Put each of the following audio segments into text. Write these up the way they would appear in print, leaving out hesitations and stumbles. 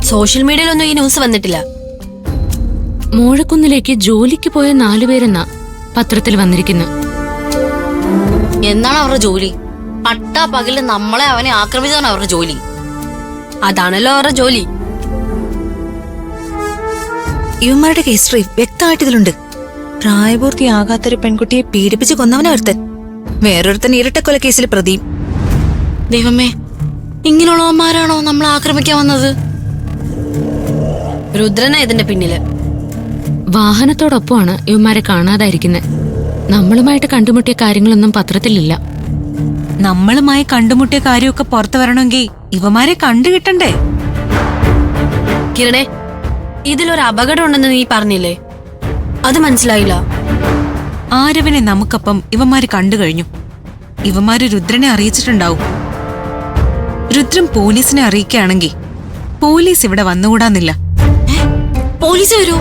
Social മീഡിയയിലൊന്നും ഈ news വന്നിട്ടില്ല. മോഴക്കുന്നിലേക്ക് ജോലിക്ക് പോയ 4 പേരെന്നാ പത്രത്തിൽ വന്നിരിക്കുന്നു. എന്താണ് അവരുടെ ജോലി? പട്ടാ പകല് നമ്മളെ അവനെ ആക്രമിച്ചതാണ് അവരുടെ ജോലി. അതാണല്ലോ അവരുടെ ജോലി. ഇവന്മാരുടെ ഹിസ്റ്ററി വ്യക്തമായിട്ട് ഇതിലുണ്ട്. പ്രായപൂർത്തിയാകാത്തൊരു പെൺകുട്ടിയെ പീഡിപ്പിച്ച് കൊന്നവനെ ഒരുത്തൻ, വേറൊരുത്തൻ ഇരട്ടക്കൊല കേസിൽ പ്രതിയും. ദൈവമേ, ഇങ്ങനെയുള്ളവന്മാരാണോ നമ്മൾ ആക്രമിക്കാൻ വന്നത്? രുദ്രന ഇതിന്റെ പിന്നില്. വാഹനത്തോടൊപ്പമാണ് ഇവന്മാരെ കാണാതായിരിക്കുന്നത്. നമ്മളുമായിട്ട് കണ്ടുമുട്ടിയ കാര്യങ്ങളൊന്നും പത്രത്തിലില്ല. നമ്മളുമായി കണ്ടുമുട്ടിയ കാര്യമൊക്കെ പുറത്തു വരണമെങ്കിൽ ഇവന്മാരെ കണ്ടുകിട്ടണ്ടേ? കിരണേ, ഇതിലൊരു അപകടം ഉണ്ടെന്ന് നീ പറഞ്ഞില്ലേ, അത് മനസ്സിലായില്ല. ആരവനെ നമുക്കപ്പം ഇവന്മാര് കണ്ടു കഴിഞ്ഞു. ഇവന്മാര് രുദ്രനെ അറിയിച്ചിട്ടുണ്ടാവും. രുദ്രൻ പോലീസിനെ അറിയിക്കുകയാണെങ്കിൽ പോലീസ് ഇവിടെ വന്നുകൂടാന്നില്ല. പോലീസ് വരുമോ?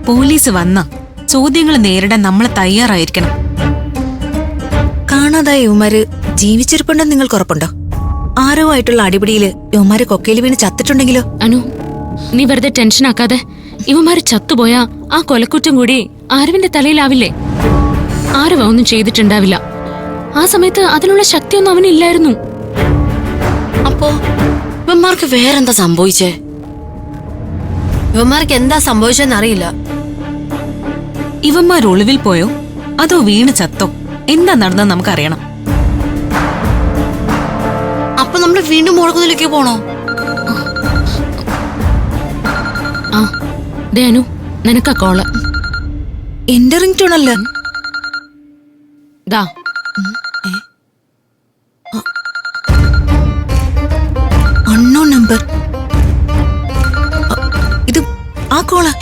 പോലീസ് വന്ന ചോദ്യങ്ങൾ നേരിടാൻ നമ്മൾ തയ്യാറായിരിക്കണം. കാണാതായ ഇവന്മാര് ജീവിച്ചിരിപ്പുണ്ടെന്ന് നിങ്ങൾക്ക് ഉറപ്പുണ്ടോ? ആരോ ആയിട്ടുള്ള അടിപിടിയില് ഇവന്മാര് കൊക്കയിൽ വീണ് ചത്തിട്ടുണ്ടെങ്കിലോ? അനു, നീ വെറുതെ ടെൻഷൻ ആക്കാതെ. ഇവന്മാര് ചത്തുപോയാ ആ കൊലക്കുറ്റം കൂടി ആരവിന്റെ തലയിലാവില്ലേ? ആരവ ഒന്നും ചെയ്തിട്ടുണ്ടാവില്ല. ആ സമയത്ത് അതിനുള്ള ശക്തിയൊന്നും അവനില്ലായിരുന്നു. അപ്പോ ഇവന്മാർക്ക് വേറെന്താ സംഭവിച്ചേ? ഇവന്മാർക്ക് എന്താ സംഭവിച്ചെന്ന് അറിയില്ല. ഇവന്മാർ ഒളിവിൽ പോയോ അതോ വീണ് ചത്തോ? എന്താ നടന്നെന്ന് നമുക്കറിയണം. അപ്പൊ നമ്മൾ വീണ്ടും മുഴക്കുന്നിലേക്ക് പോണോ? ആ ദേ അനു, നിനക്കാ കോള്. എന്റെ റിംഗ് ടോണല്ല. ദാ അൺനോൺ നമ്പർ. ഇത് ആ കോളാ.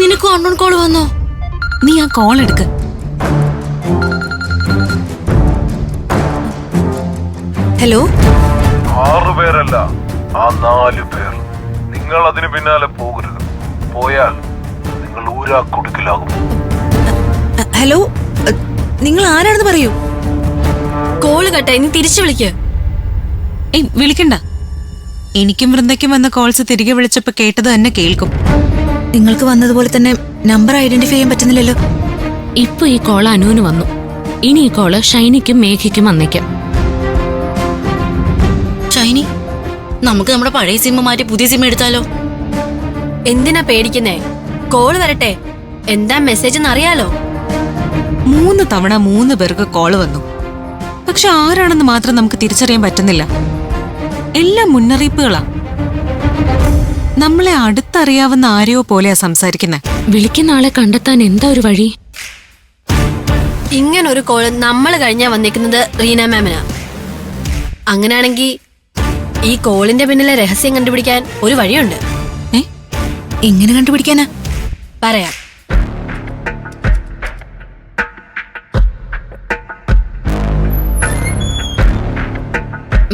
നിനക്കും അണ്ണൻ കോള് വന്നോ? നീ ആ കോൾ എടുക്ക്. ഹലോ. 6 പേരല്ല, ആ 4 പേർ. നിങ്ങൾ അതിന് പിന്നാലെ പോകരുത്. പോയാൽ നിങ്ങൾ ഊരാ കുടുക്കിലാകും. ഹലോ, നിങ്ങൾ ആരാണെന്ന് പറയൂ. കോള് കട്ടെ, നീ തിരിച്ചു വിളിക്ക്. ഏയ് വിളിക്കണ്ട. എനിക്കും വൃന്ദയ്ക്കും വന്ന കോൾസ് തിരികെ വിളിച്ചപ്പോ കേട്ടത് തന്നെ കേൾക്കും. നിങ്ങൾക്ക് വന്നതുപോലെ തന്നെ നമ്പർ ഐഡന്റിഫൈ ചെയ്യാൻ പറ്റുന്നില്ലല്ലോ. ഇപ്പൊ ഈ കോള് അനുവിന് വന്നു. ഇനി ഈ കോള് ഷൈനിക്കും മേഘയ്ക്കും വന്നേക്കാം. ഷൈനി, നമുക്ക് നമ്മുടെ പഴയ സിം മാറ്റി പുതിയ സിം എടുത്താലോ? എന്തിനാ പേടിക്കുന്നേ? കോള് വരട്ടെ, എന്താ മെസ്സേജ് എന്ന് അറിയാലോ. 3 തവണ 3 പേർക്ക് കോള് വന്നു. പക്ഷെ ആരാണെന്ന് മാത്രം നമുക്ക് തിരിച്ചറിയാൻ പറ്റുന്നില്ല. എല്ലാം മുന്നറിയിപ്പുകളാ. നമ്മളെ അടുത്തറിയാവുന്ന ആരെയോ പോലെയാ സംസാരിക്കുന്നെ. വിളിക്കുന്ന ആളെ കണ്ടെത്താൻ എന്താ ഒരു വഴി? ഇങ്ങനൊരു കോള് നമ്മൾ കഴിഞ്ഞാ വന്നിരിക്കുന്നത് റീന മാമിനാ. അങ്ങനെയാണെങ്കിൽ ഈ കോളിന്റെ പിന്നിലെ രഹസ്യം കണ്ടുപിടിക്കാൻ ഒരു വഴിയുണ്ട്. എങ്ങനെ കണ്ടുപിടിക്കാനാ? പറയാം.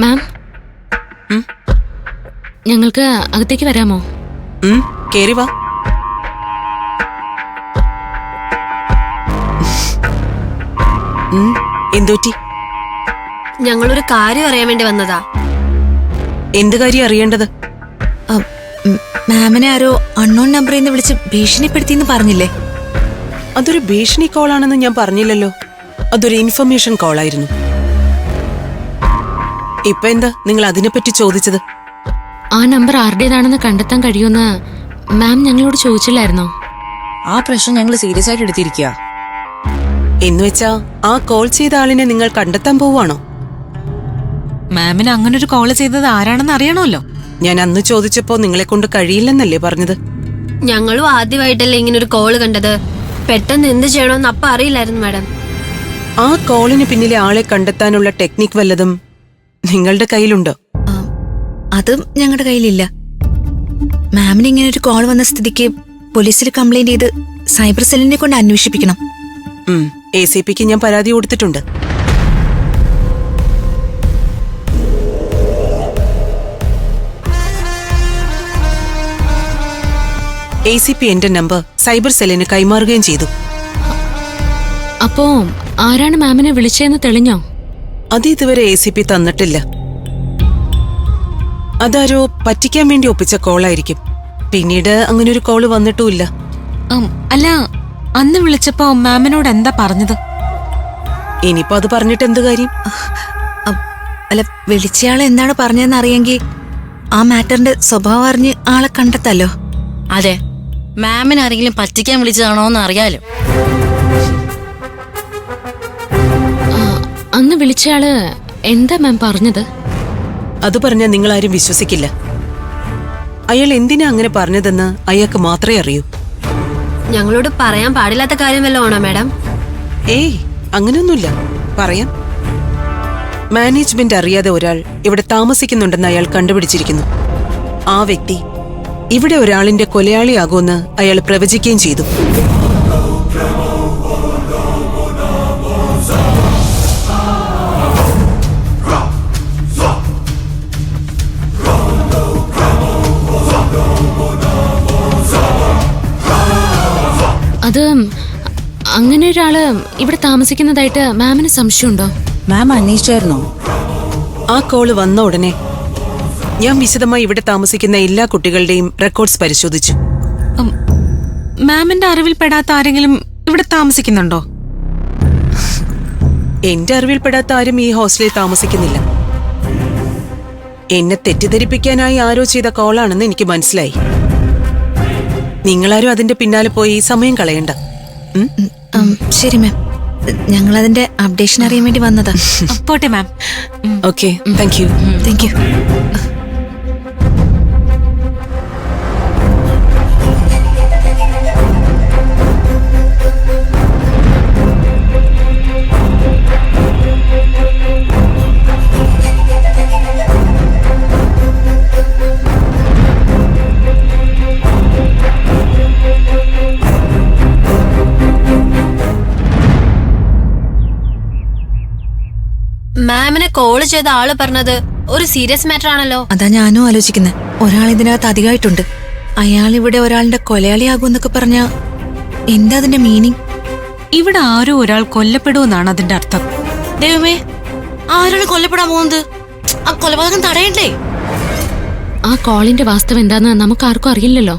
മാം, ഞങ്ങൾക്ക് അകത്തേക്ക് വരാമോ? കേറി വാ. എന്തോറ്റി? ഞങ്ങളൊരു കാര്യം അറിയാൻ വേണ്ടി വന്നതാ. എന്ത് കാര്യം അറിയേണ്ടത്? മാമിനെ ആരോ അൺനോൺ നമ്പറിൽ നിന്ന് വിളിച്ച് ഭീഷണിപ്പെടുത്തിന്ന് പറഞ്ഞില്ലേ? അതൊരു ഭീഷണി കോളാണെന്ന് ഞാൻ പറഞ്ഞില്ലല്ലോ. അതൊരു ഇൻഫർമേഷൻ കോളായിരുന്നു. ഇപ്പൊ എന്താ നിങ്ങൾ അതിനെപ്പറ്റി ചോദിച്ചത്? ആ നമ്പർ ആരുടേതാണെന്ന് കണ്ടെത്താൻ കഴിയുമെന്ന് മാം ഞങ്ങളോട് ചോദിച്ചില്ലായിരുന്നോ? ആ പ്രശ്നം ഞങ്ങൾ സീരിയസ് ആയിട്ട് എടുത്തിരിക്കുക. എന്നുവെച്ചാ ആ കോൾ ചെയ്ത ആളിനെ നിങ്ങൾ കണ്ടെത്താൻ പോവാണോ? മാമിന് അങ്ങനൊരു കോള് ചെയ്തത് ആരാണെന്ന് അറിയണമല്ലോ. ഞാൻ അന്ന് ചോദിച്ചപ്പോ നിങ്ങളെ കൊണ്ട് കഴിയില്ലെന്നല്ലേ പറഞ്ഞത്? ഞങ്ങളും ആദ്യമായിട്ടല്ലേ ഇങ്ങനൊരു കോള് കണ്ടത്. പെട്ടെന്ന് എന്ത് ചെയ്യണമെന്ന് അപ്പ അറിയില്ലായിരുന്നു മാഡം. ആ കോളിന് പിന്നിലെ ആളെ കണ്ടെത്താനുള്ള ടെക്നിക് വല്ലതും നിങ്ങളുടെ കയ്യിലുണ്ടോ? അതും ഞങ്ങളുടെ കയ്യിലില്ല. മാമിന് ഇങ്ങനെ ഒരു കോൾ വന്ന സ്ഥിതിക്ക് പോലീസിൽ കംപ്ലൈന്റ് ചെയ്ത് സൈബർ സെല്ലിനെ കൊണ്ട് അന്വേഷിപ്പിക്കണം. ACPക്ക് ഞാൻ പരാതി കൊടുത്തിട്ടുണ്ട്. ACP എന്റെ നമ്പർ സൈബർ സെല്ലിന് കൈമാറുകയും ചെയ്തു. അപ്പോ ആരാണ് മാമിനെ വിളിച്ചതെന്ന് തെളിഞ്ഞോ? അത് ഇതുവരെ ACP തന്നിട്ടില്ല. അതാരോ പറ്റിക്കാൻ വേണ്ടി ഒപ്പിച്ച കോളായിരിക്കും. പിന്നീട് അങ്ങനെ ഒരു കോള് വന്നിട്ടുമില്ല. അല്ല, അന്ന് വിളിച്ചപ്പോ മാമിനോട് എന്താ പറഞ്ഞത്? ഇനിയിപ്പോ അത് പറഞ്ഞിട്ട് എന്ത് കാര്യം? അല്ല, വിളിച്ചയാൾ എന്താണ് പറഞ്ഞതെന്ന് അറിയെങ്കിൽ ആ മാറ്ററിന്റെ സ്വഭാവം അറിഞ്ഞ് ആളെ കണ്ടെത്തല്ലോ. അതെ, മാമിന് ആരെങ്കിലും പറ്റിക്കാൻ വിളിച്ചതാണോ എന്ന് അറിയാലോ. അന്ന് വിളിച്ചയാള് എന്താ മാം പറഞ്ഞത്? അത് പറഞ്ഞാൽ നിങ്ങൾ ആരും വിശ്വസിക്കില്ല. അയാൾ എന്തിനാ അങ്ങനെ പറഞ്ഞതെന്ന് അയാൾക്ക് മാത്രമേ അറിയൂ. ഞങ്ങളോട് പറയാൻ പാടില്ലാത്ത കാര്യം വല്ലതും ആണോ മാഡം? ഏയ്, അങ്ങനെയൊന്നുമില്ല, പറയാം. മാനേജ്മെന്റ് അറിയാതെ ഒരാൾ ഇവിടെ താമസിക്കുന്നുണ്ടെന്ന് അയാൾ കണ്ടുപിടിച്ചിരിക്കുന്നു. ആ വ്യക്തി ഇവിടെ ഒരാളിന്റെ കൊലയാളിയാകുമെന്ന് അയാൾ പ്രവചിക്കുകയും ചെയ്തു. അത് അങ്ങനെ ഒരാള് ഇവിടെ താമസിക്കുന്നതായിട്ട് മാമിന് സംശയമുണ്ടോ? മാം അന്വേഷിച്ചായിരുന്നോ? ആ കോള് വന്ന ഉടനെ ഞാൻ വിശദമായി ഇവിടെ താമസിക്കുന്ന എല്ലാ കുട്ടികളുടെയും റെക്കോർഡ്സ് പരിശോധിച്ചു. മാമിന്റെ അറിവിൽപ്പെടാത്ത ആരെങ്കിലും ഇവിടെ താമസിക്കുന്നുണ്ടോ? എന്റെ അറിവിൽപ്പെടാത്ത ആരും ഈ ഹോസ്റ്റലിൽ താമസിക്കുന്നില്ല. എന്നെ തെറ്റിദ്ധരിപ്പിക്കാനായി ആരോ ചെയ്ത കോളാണെന്ന് എനിക്ക് മനസ്സിലായി. നിങ്ങളാരും അതിന്റെ പിന്നാലെ പോയി സമയം കളയണ്ട. ശരി മാം, ഞങ്ങളതിന്റെ അപ്ഡേഷൻ അറിയാൻ വേണ്ടി വന്നതാ. പോട്ടെ ma'am. Okay, thank you. Thank you. മാമിനെ കോള് ചെയ്ത ആള് പറഞ്ഞത് ഒരു സീരിയസ് മാറ്റർ ആണല്ലോ. അതാ ഞാനും ആലോചിക്കുന്നത്. ഒരാൾ ഇതിനകത്ത് അധികമായിട്ടുണ്ട്. അയാൾ ഇവിടെ ഒരാളുടെ കൊലയാളിയാകുമെന്നൊക്കെ പറഞ്ഞാ എന്താ അതിന്റെ മീനിങ്? ഇവിടെ ആരോ ഒരാൾ കൊല്ലപ്പെടുമെന്നാണ് അതിന്റെ അർത്ഥം. ദൈവമേ, ആരാണ് കൊല്ലപ്പെടാൻ പോകുന്നത്? ആ കൊലപാതകം തടയണ്ടേ? ആ കോളിന്റെ വാസ്തവം എന്താന്ന് നമുക്ക് ആർക്കും അറിയില്ലല്ലോ.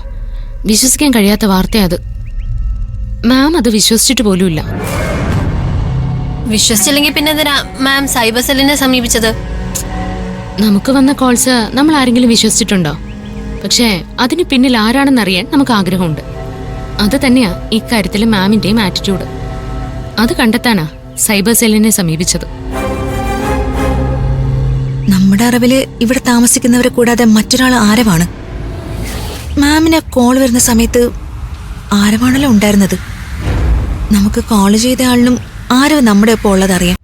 വിശ്വസിക്കാൻ കഴിയാത്ത വാർത്തയാ അത്. മാം അത് വിശ്വസിച്ചിട്ട് പോലുമില്ല. വിശ്വസിച്ചില്ലെങ്കിൽ പിന്നെ എന്തിനാ മാം സൈബർ സെല്ലിനെ സമീപിച്ചത്? നമുക്ക് വന്ന കോൾസ് നമ്മൾ ആരെങ്കിലും വിശ്വസിച്ചിട്ടുണ്ടോ? പക്ഷേ അതിന് പിന്നിൽ ആരാണെന്നറിയാൻ നമുക്ക് ആഗ്രഹമുണ്ട്. അത് തന്നെയാ ഇക്കാര്യത്തിൽ മാമിന്റെയും ആറ്റിറ്റ്യൂഡ്. അത് കണ്ടെത്താനാ സൈബർ സെല്ലിനെ സമീപിച്ചത്. നമ്മുടെ അറിവില് ഇവിടെ താമസിക്കുന്നവരെ കൂടാതെ മറ്റൊരാൾ ആരവാണ്. മാമിന് കോൾ വരുന്ന സമയത്ത് ആരവാണല്ലോ ഉണ്ടായിരുന്നത്. നമുക്ക് കോൾ ചെയ്ത ആളിനും ആരവ് നമ്മുടെ ഒപ്പം ഉള്ളതറിയാം.